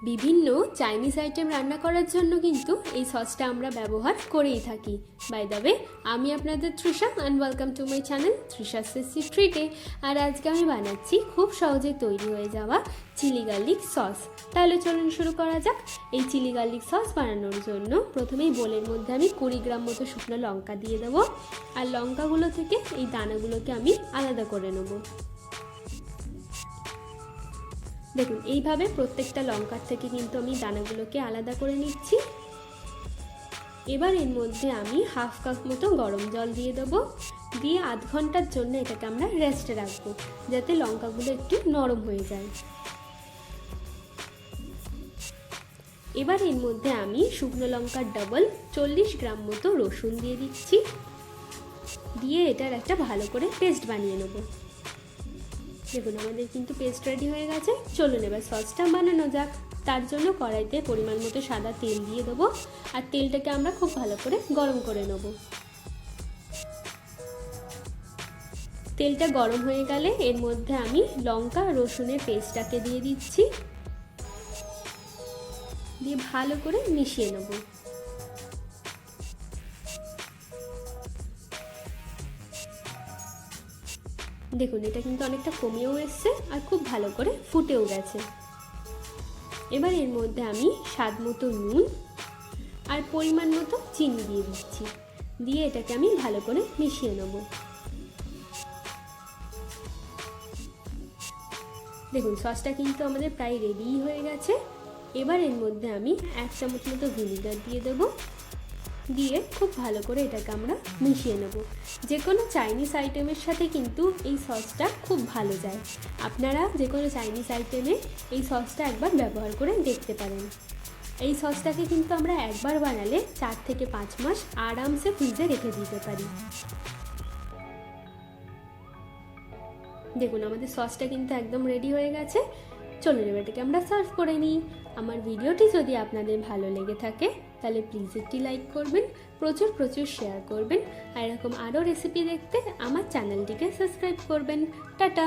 বিভিন্ন Chinese item রান্না করার জন্য কিন্তু এই সসটা আমরা ব্যবহার করেই থাকি। বাই দ্য ওয়ে, আমি আপনাদের Trisha and welcome to my channel Trisha tasty ট্রিটে। আর আজকে আমি বানাচ্ছি খুব সহজে তৈরি হয়ে যাওয়া চিলি গার্লিক সস। তাহলে চলুন শুরু করা যাক। এই চিলি গার্লিক সস বানানোর জন্য প্রথমেই বোলের মধ্যে আমি 20 গ্রাম মতো শুকনো লঙ্কা দিয়ে দেবো। আর লঙ্কাগুলো থেকে এই দানাগুলোকে আমি আলাদা করে নেবো। দেখুন, এইভাবে প্রত্যেকটা লঙ্কার থেকে কিন্তু আমি দানাগুলোকে আলাদা করে নিচ্ছি। এবার এর মধ্যে আমি হাফ কাপ মতো গরম জল দিয়ে দেবো, দিয়ে আধ ঘন্টার জন্য এটাকে আমরা রেস্টে রাখবো, যাতে লঙ্কাগুলো একটু নরম হয়ে যায়। এবার এর মধ্যে আমি শুকনো লঙ্কার ডাবল 40 গ্রাম মতো রসুন দিয়ে দিচ্ছি, দিয়ে এটার একটা ভালো করে পেস্ট বানিয়ে নেবো। দেখুন, আমাদের কিন্তু পেস্ট রেডি হয়ে গেছে। চলুন এবার সসটা বানানো যাক। তার জন্য কড়াইতে পরিমাণ মতো সাদা তেল দিয়ে দেবো, আর তেলটাকে আমরা খুব ভালো করে গরম করে নেব। তেলটা গরম হয়ে গেলে এর মধ্যে আমি লঙ্কা রসুনের পেস্টটাকে দিয়ে দিচ্ছি, দিয়ে ভালো করে মিশিয়ে নেব। দেখুন, এটা কিন্তু অনেকটা কমেও এসছে আর খুব ভালো করে ফুটেও গেছে। এবার এর মধ্যে আমি স্বাদ মতো নুন আর পরিমাণ মতো চিনি দিয়ে দিচ্ছি, দিয়ে এটাকে আমি ভালো করে মিশিয়ে নেব। দেখুন, সসটা কিন্তু আমাদের প্রায় রেডিই হয়ে গেছে। এবার এর মধ্যে আমি 1 চামচ মতো ভিনিগার দিয়ে দেবো, দিয়ে খুব ভালো করে এটাকে আমরা মিশিয়ে নেব। যে কোনো চাইনিজ আইটেমের সাথে কিন্তু এই সসটা খুব ভালো যায়। আপনারা যে কোনো চাইনিজ আইটেমে এই সসটা একবার ব্যবহার করে দেখতে পারেন। এই সসটাকে কিন্তু আমরা একবার বানালে 4 থেকে 5 মাস আরামসে ফ্রিজে রেখে দিতে পারি। দেখুন, আমাদের সসটা কিন্তু একদম রেডি হয়ে গেছে। চলুন এবার এটাকে আমরা সার্ভ করে নিই। আমার ভিডিওটি যদি আপনাদের ভালো লেগে থাকে তাহলে প্লিজ একটি লাইক করবেন, প্রচুর শেয়ার করবেন, আর এরকম আরও রেসিপি দেখতে আমার চ্যানেলটিকে সাবস্ক্রাইব করবেন। টাটা।